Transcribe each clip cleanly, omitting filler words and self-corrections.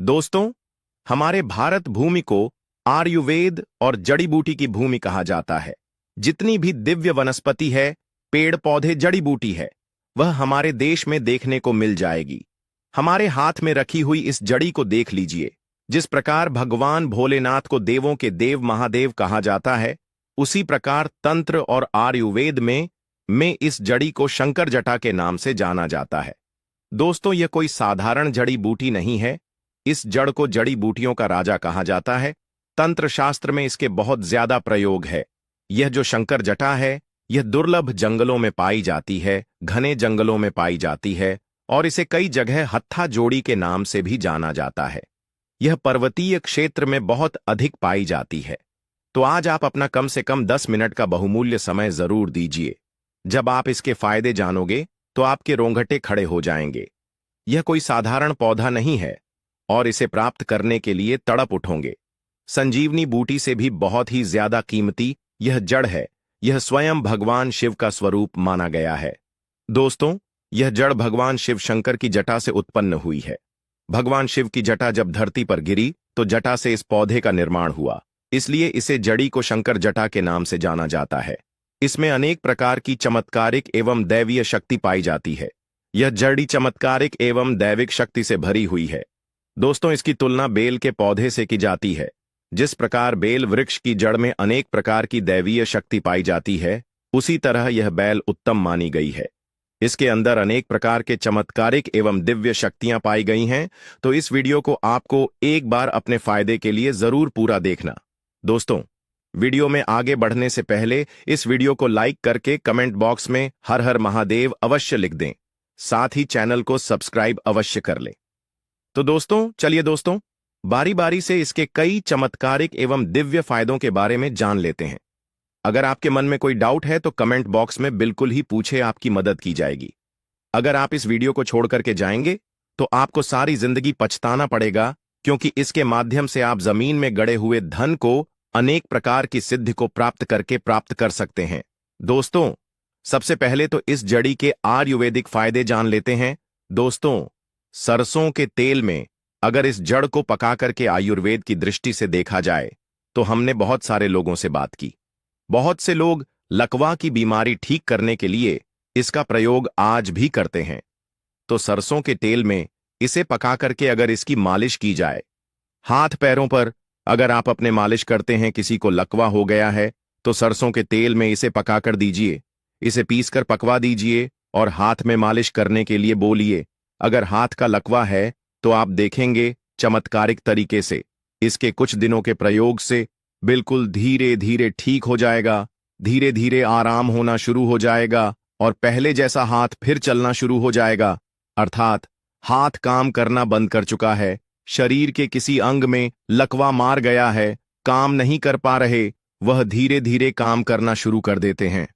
दोस्तों, हमारे भारत भूमि को आयुर्वेद और जड़ी बूटी की भूमि कहा जाता है। जितनी भी दिव्य वनस्पति है, पेड़ पौधे, जड़ी बूटी है, वह हमारे देश में देखने को मिल जाएगी। हमारे हाथ में रखी हुई इस जड़ी को देख लीजिए। जिस प्रकार भगवान भोलेनाथ को देवों के देव महादेव कहा जाता है, उसी प्रकार तंत्र और आयुर्वेद में इस जड़ी को शंकर जटा के नाम से जाना जाता है। दोस्तों, यह कोई साधारण जड़ी बूटी नहीं है। इस जड़ को जड़ी बूटियों का राजा कहा जाता है। तंत्र शास्त्र में इसके बहुत ज्यादा प्रयोग है। यह जो शंकर जटा है, यह दुर्लभ जंगलों में पाई जाती है, घने जंगलों में पाई जाती है और इसे कई जगह हत्था जोड़ी के नाम से भी जाना जाता है। यह पर्वतीय क्षेत्र में बहुत अधिक पाई जाती है। तो आज आप अपना कम से कम 10 मिनट का बहुमूल्य समय जरूर दीजिए। जब आप इसके फायदे जानोगे तो आपके रोंगटे खड़े हो जाएंगे। यह कोई साधारण पौधा नहीं है और इसे प्राप्त करने के लिए तड़प उठोगे। संजीवनी बूटी से भी बहुत ही ज्यादा कीमती यह जड़ है। यह स्वयं भगवान शिव का स्वरूप माना गया है। दोस्तों, यह जड़ भगवान शिव शंकर की जटा से उत्पन्न हुई है। भगवान शिव की जटा जब धरती पर गिरी तो जटा से इस पौधे का निर्माण हुआ, इसलिए इसे जड़ी को शंकर जटा के नाम से जाना जाता है। इसमें अनेक प्रकार की चमत्कारिक एवं दैवीय शक्ति पाई जाती है। यह जड़ी चमत्कारिक एवं दैविक शक्ति से भरी हुई है। दोस्तों, इसकी तुलना बेल के पौधे से की जाती है। जिस प्रकार बेल वृक्ष की जड़ में अनेक प्रकार की दैवीय शक्ति पाई जाती है, उसी तरह यह बेल उत्तम मानी गई है। इसके अंदर अनेक प्रकार के चमत्कारिक एवं दिव्य शक्तियां पाई गई हैं। तो इस वीडियो को आपको एक बार अपने फायदे के लिए जरूर पूरा देखना। दोस्तों, वीडियो में आगे बढ़ने से पहले इस वीडियो को लाइक करके कमेंट बॉक्स में हर हर महादेव अवश्य लिख दें। साथ ही चैनल को सब्सक्राइब अवश्य कर लें। तो दोस्तों, चलिए दोस्तों, बारी बारी से इसके कई चमत्कारिक एवं दिव्य फायदों के बारे में जान लेते हैं। अगर आपके मन में कोई डाउट है तो कमेंट बॉक्स में बिल्कुल ही पूछे, आपकी मदद की जाएगी। अगर आप इस वीडियो को छोड़ करके जाएंगे तो आपको सारी जिंदगी पछताना पड़ेगा, क्योंकि इसके माध्यम से आप जमीन में गड़े हुए धन को, अनेक प्रकार की सिद्धि को प्राप्त कर सकते हैं। दोस्तों, सबसे पहले तो इस जड़ी के आयुर्वेदिक फायदे जान लेते हैं। दोस्तों, सरसों के तेल में अगर इस जड़ को पका करके आयुर्वेद की दृष्टि से देखा जाए तो हमने बहुत सारे लोगों से बात की। बहुत से लोग लकवा की बीमारी ठीक करने के लिए इसका प्रयोग आज भी करते हैं। तो सरसों के तेल में इसे पका करके अगर इसकी मालिश की जाए, हाथ पैरों पर अगर आप अपने मालिश करते हैं, किसी को लकवा हो गया है तो सरसों के तेल में इसे पकाकर दीजिए। इसे पीसकर पकवा दीजिए और हाथ में मालिश करने के लिए बोलिए। अगर हाथ का लकवा है तो आप देखेंगे चमत्कारिक तरीके से इसके कुछ दिनों के प्रयोग से बिल्कुल धीरे धीरे ठीक हो जाएगा। धीरे धीरे आराम होना शुरू हो जाएगा और पहले जैसा हाथ फिर चलना शुरू हो जाएगा। अर्थात हाथ काम करना बंद कर चुका है। शरीर के किसी अंग में लकवा मार गया है, काम नहीं कर पा रहे, वह धीरे धीरे काम करना शुरू कर देते हैं।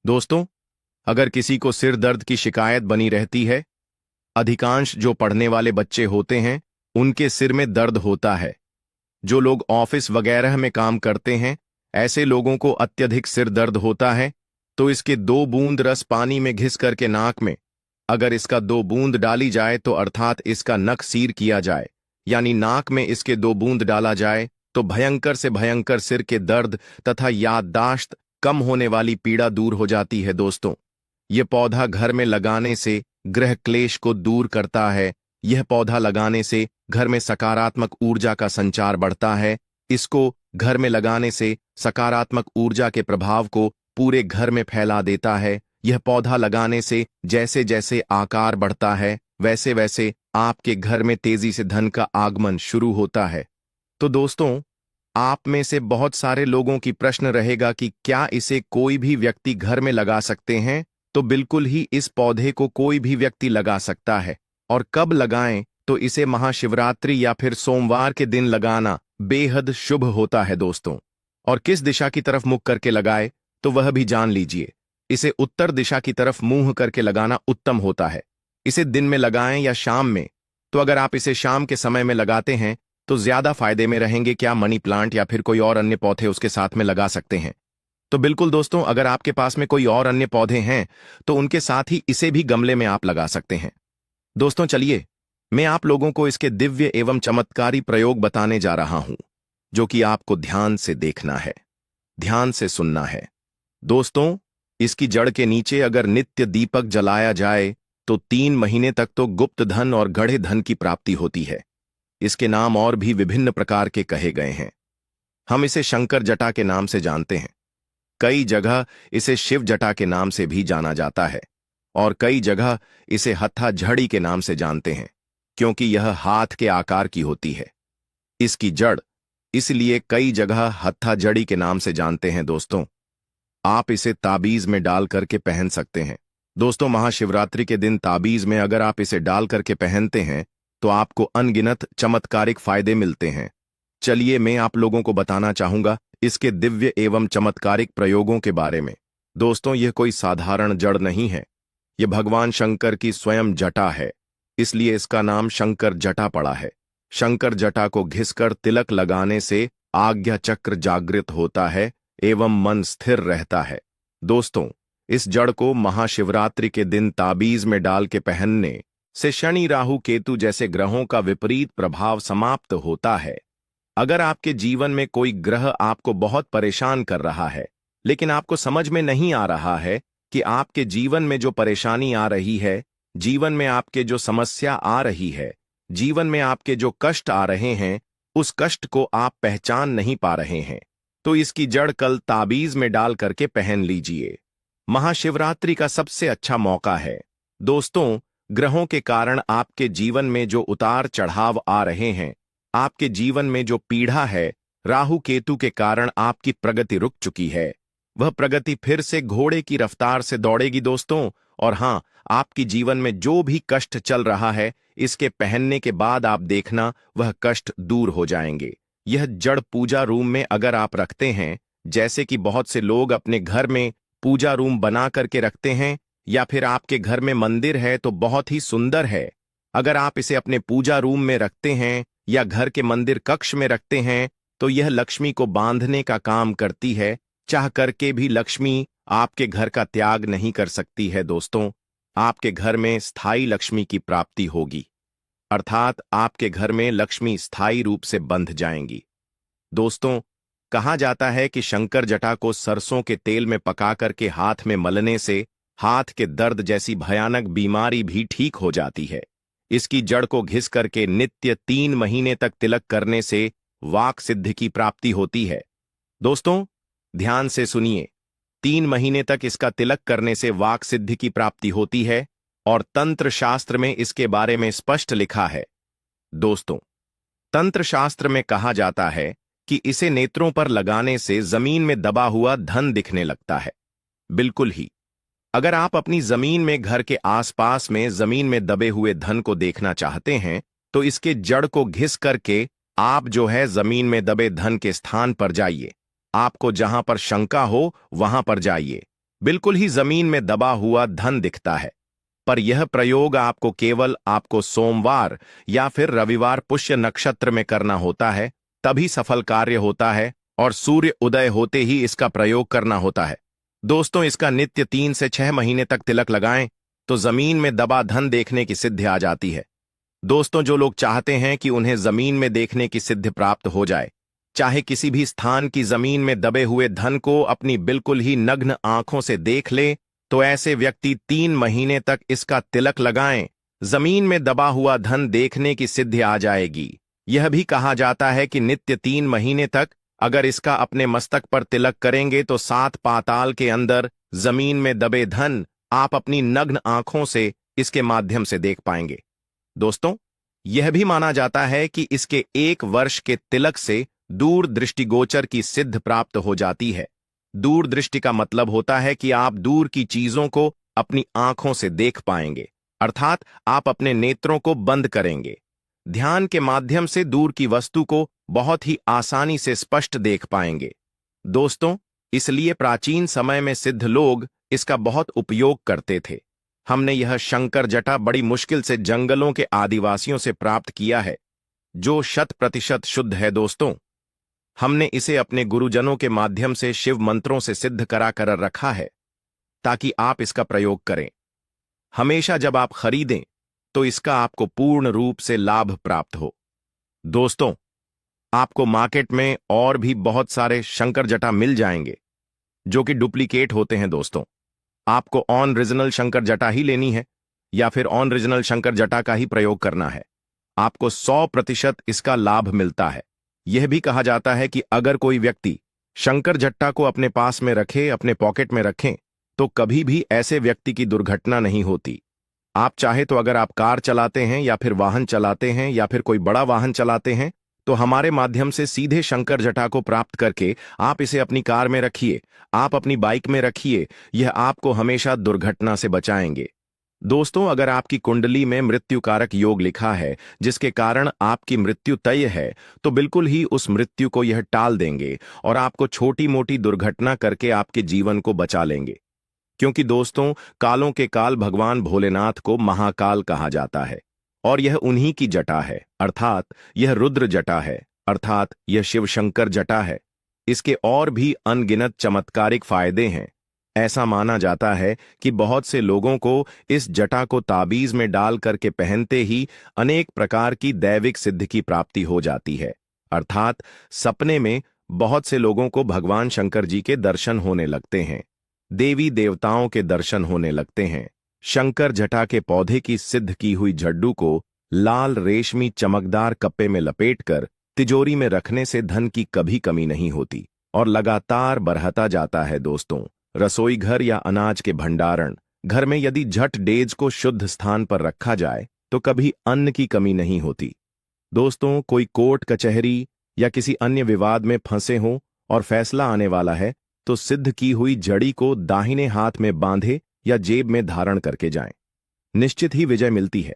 दोस्तों, अगर किसी को सिर दर्द की शिकायत बनी रहती है, अधिकांश जो पढ़ने वाले बच्चे होते हैं उनके सिर में दर्द होता है। जो लोग ऑफिस वगैरह में काम करते हैं, ऐसे लोगों को अत्यधिक सिर दर्द होता है। तो इसके 2 बूंद रस पानी में घिस करके नाक में अगर इसका 2 बूंद डाली जाए, तो अर्थात इसका नख सीर किया जाए, यानी नाक में इसके 2 बूंद डाला जाए, तो भयंकर से भयंकर सिर के दर्द तथा याददाश्त कम होने वाली पीड़ा दूर हो जाती है। दोस्तों, यह पौधा घर में लगाने से गृह क्लेश को दूर करता है। यह पौधा लगाने से घर में सकारात्मक ऊर्जा का संचार बढ़ता है। इसको घर में लगाने से सकारात्मक ऊर्जा के प्रभाव को पूरे घर में फैला देता है। यह पौधा लगाने से जैसे जैसे आकार बढ़ता है, वैसे वैसे आपके घर में तेजी से धन का आगमन शुरू होता है। तो दोस्तों, आप में से बहुत सारे लोगों की प्रश्न रहेगा कि क्या इसे कोई भी व्यक्ति घर में लगा सकते हैं? तो बिल्कुल ही इस पौधे को कोई भी व्यक्ति लगा सकता है। और कब लगाएं? तो इसे महाशिवरात्रि या फिर सोमवार के दिन लगाना बेहद शुभ होता है। दोस्तों, और किस दिशा की तरफ मुख करके लगाए तो वह भी जान लीजिए। इसे उत्तर दिशा की तरफ मुंह करके लगाना उत्तम होता है। इसे दिन में लगाएं या शाम में। तो अगर आप इसे शाम के समय में लगाते हैं तो ज्यादा फायदे में रहेंगे। क्या मनी प्लांट या फिर कोई और अन्य पौधे उसके साथ में लगा सकते हैं? तो बिल्कुल दोस्तों, अगर आपके पास में कोई और अन्य पौधे हैं तो उनके साथ ही इसे भी गमले में आप लगा सकते हैं। दोस्तों, चलिए मैं आप लोगों को इसके दिव्य एवं चमत्कारी प्रयोग बताने जा रहा हूं, जो कि आपको ध्यान से देखना है, ध्यान से सुनना है। दोस्तों, इसकी जड़ के नीचे अगर नित्य दीपक जलाया जाए तो 3 महीने तक तो गुप्त धन और गढ़े धन की प्राप्ति होती है। इसके नाम और भी विभिन्न प्रकार के कहे गए हैं। हम इसे शंकर जटा के नाम से जानते हैं। कई जगह इसे शिव जटा के नाम से भी जाना जाता है और कई जगह इसे हत्था झड़ी के नाम से जानते हैं, क्योंकि यह हाथ के आकार की होती है। इसकी जड़ इसलिए कई जगह हत्था जड़ी के नाम से जानते हैं। दोस्तों, आप इसे ताबीज में डाल करके पहन सकते हैं। दोस्तों, महाशिवरात्रि के दिन ताबीज में अगर आप इसे डाल करके पहनते हैं तो आपको अनगिनत चमत्कारिक फायदे मिलते हैं। चलिए, मैं आप लोगों को बताना चाहूंगा इसके दिव्य एवं चमत्कारिक प्रयोगों के बारे में। दोस्तों, यह कोई साधारण जड़ नहीं है। यह भगवान शंकर की स्वयं जटा है, इसलिए इसका नाम शंकर जटा पड़ा है। शंकर जटा को घिसकर तिलक लगाने से आज्ञा चक्र जागृत होता है एवं मन स्थिर रहता है। दोस्तों, इस जड़ को महाशिवरात्रि के दिन ताबीज में डाल के पहनने से शनि राहु केतु जैसे ग्रहों का विपरीत प्रभाव समाप्त होता है। अगर आपके जीवन में कोई ग्रह आपको बहुत परेशान कर रहा है, लेकिन आपको समझ में नहीं आ रहा है कि आपके जीवन में जो परेशानी आ रही है, जीवन में आपके जो समस्या आ रही है, जीवन में आपके जो कष्ट आ रहे हैं, उस कष्ट को आप पहचान नहीं पा रहे हैं, तो इसकी जड़ कल ताबीज में डाल करके पहन लीजिए। महाशिवरात्रि का सबसे अच्छा मौका है। दोस्तों, ग्रहों के कारण आपके जीवन में जो उतार चढ़ाव आ रहे हैं, आपके जीवन में जो पीड़ा है, राहु केतु के कारण आपकी प्रगति रुक चुकी है, वह प्रगति फिर से घोड़े की रफ्तार से दौड़ेगी। दोस्तों, और हां, आपकी जीवन में जो भी कष्ट चल रहा है, इसके पहनने के बाद आप देखना वह कष्ट दूर हो जाएंगे। यह जड़ पूजा रूम में अगर आप रखते हैं, जैसे कि बहुत से लोग अपने घर में पूजा रूम बना करके रखते हैं, या फिर आपके घर में मंदिर है तो बहुत ही सुंदर है। अगर आप इसे अपने पूजा रूम में रखते हैं या घर के मंदिर कक्ष में रखते हैं तो यह लक्ष्मी को बांधने का काम करती है। चाह करके भी लक्ष्मी आपके घर का त्याग नहीं कर सकती है। दोस्तों, आपके घर में स्थायी लक्ष्मी की प्राप्ति होगी, अर्थात आपके घर में लक्ष्मी स्थायी रूप से बंध जाएंगी। दोस्तों, कहा जाता है कि शंकर जटा को सरसों के तेल में पका करके हाथ में मलने से हाथ के दर्द जैसी भयानक बीमारी भी ठीक हो जाती है। इसकी जड़ को घिस करके नित्य 3 महीने तक तिलक करने से वाक सिद्धि की प्राप्ति होती है। दोस्तों, ध्यान से सुनिए, 3 महीने तक इसका तिलक करने से वाक सिद्धि की प्राप्ति होती है और तंत्र शास्त्र में इसके बारे में स्पष्ट लिखा है। दोस्तों, तंत्र शास्त्र में कहा जाता है कि इसे नेत्रों पर लगाने से जमीन में दबा हुआ धन दिखने लगता है। बिल्कुल ही, अगर आप अपनी जमीन में घर के आसपास में जमीन में दबे हुए धन को देखना चाहते हैं तो इसके जड़ को घिस करके आप जो है जमीन में दबे धन के स्थान पर जाइए। आपको जहां पर शंका हो वहां पर जाइए, बिल्कुल ही जमीन में दबा हुआ धन दिखता है। पर यह प्रयोग आपको केवल आपको सोमवार या फिर रविवार पुष्य नक्षत्र में करना होता है, तभी सफल कार्य होता है और सूर्य उदय होते ही इसका प्रयोग करना होता है। दोस्तों, इसका नित्य 3 से 6 महीने तक तिलक लगाएं तो जमीन में दबा धन देखने की सिद्धि आ जाती है। दोस्तों, जो लोग चाहते हैं कि उन्हें जमीन में देखने की सिद्धि प्राप्त हो जाए, चाहे किसी भी स्थान की जमीन में दबे हुए धन को अपनी बिल्कुल ही नग्न आंखों से देख ले, तो ऐसे व्यक्ति 3 महीने तक इसका तिलक लगाएं, जमीन में दबा हुआ धन देखने की सिद्धि आ जाएगी। यह भी कहा जाता है कि नित्य 3 महीने तक अगर इसका अपने मस्तक पर तिलक करेंगे तो 7 पाताल के अंदर जमीन में दबे धन आप अपनी नग्न आंखों से इसके माध्यम से देख पाएंगे। दोस्तों, यह भी माना जाता है कि इसके 1 वर्ष के तिलक से दूर दृष्टिगोचर की सिद्ध प्राप्त हो जाती है। दूर दृष्टि का मतलब होता है कि आप दूर की चीजों को अपनी आंखों से देख पाएंगे, अर्थात आप अपने नेत्रों को बंद करेंगे। ध्यान के माध्यम से दूर की वस्तु को बहुत ही आसानी से स्पष्ट देख पाएंगे। दोस्तों, इसलिए प्राचीन समय में सिद्ध लोग इसका बहुत उपयोग करते थे। हमने यह शंकर जटा बड़ी मुश्किल से जंगलों के आदिवासियों से प्राप्त किया है, जो 100% शुद्ध है। दोस्तों, हमने इसे अपने गुरुजनों के माध्यम से शिव मंत्रों से सिद्ध करा कर रखा है, ताकि आप इसका प्रयोग करें। हमेशा जब आप खरीदें तो इसका आपको पूर्ण रूप से लाभ प्राप्त हो। दोस्तों, आपको मार्केट में और भी बहुत सारे शंकर जटा मिल जाएंगे जो कि डुप्लीकेट होते हैं। दोस्तों, आपको ऑन रीजनल शंकर जटा ही लेनी है या फिर ऑन रीजनल शंकर जटा का ही प्रयोग करना है। आपको 100% इसका लाभ मिलता है। यह भी कहा जाता है कि अगर कोई व्यक्ति शंकर जट्टा को अपने पास में रखे, अपने पॉकेट में रखें, तो कभी भी ऐसे व्यक्ति की दुर्घटना नहीं होती। आप चाहे तो अगर आप कार चलाते हैं या फिर वाहन चलाते हैं या फिर कोई बड़ा वाहन चलाते हैं, तो हमारे माध्यम से सीधे शंकर जटा को प्राप्त करके आप इसे अपनी कार में रखिए, आप अपनी बाइक में रखिए। यह आपको हमेशा दुर्घटना से बचाएंगे। दोस्तों, अगर आपकी कुंडली में मृत्यु कारक योग लिखा है जिसके कारण आपकी मृत्यु तय है, तो बिल्कुल ही उस मृत्यु को यह टाल देंगे और आपको छोटी मोटी दुर्घटना करके आपके जीवन को बचा लेंगे। क्योंकि दोस्तों, कालों के काल भगवान भोलेनाथ को महाकाल कहा जाता है और यह उन्हीं की जटा है, अर्थात यह रुद्र जटा है, अर्थात यह शिव शंकर जटा है। इसके और भी अनगिनत चमत्कारिक फायदे हैं। ऐसा माना जाता है कि बहुत से लोगों को इस जटा को ताबीज में डाल करके पहनते ही अनेक प्रकार की दैविक सिद्धि की प्राप्ति हो जाती है, अर्थात सपने में बहुत से लोगों को भगवान शंकर जी के दर्शन होने लगते हैं, देवी देवताओं के दर्शन होने लगते हैं। शंकर जटा के पौधे की सिद्ध की हुई झड्डू को लाल रेशमी चमकदार कप्पे में लपेटकर तिजोरी में रखने से धन की कभी कमी नहीं होती और लगातार बढ़ता जाता है। दोस्तों, रसोई घर या अनाज के भंडारण घर में यदि झट डेज को शुद्ध स्थान पर रखा जाए तो कभी अन्न की कमी नहीं होती। दोस्तों, कोई कोर्ट कचहरी या किसी अन्य विवाद में फंसे हों और फैसला आने वाला है, तो सिद्ध की हुई जड़ी को दाहिने हाथ में बांधे या जेब में धारण करके जाएं। निश्चित ही विजय मिलती है।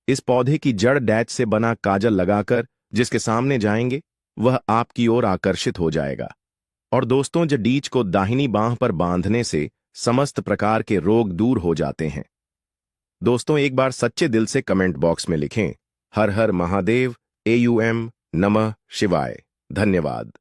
इस पौधे की जड़ डैच से बना काजल लगाकर जिसके सामने जाएंगे, वह आपकी ओर आकर्षित हो जाएगा। और दोस्तों, जडीच को दाहिनी बांह पर बांधने से समस्त प्रकार के रोग दूर हो जाते हैं। दोस्तों, एक बार सच्चे दिल से कमेंट बॉक्स में लिखें, हर हर महादेव, AUM नमः शिवाय। धन्यवाद।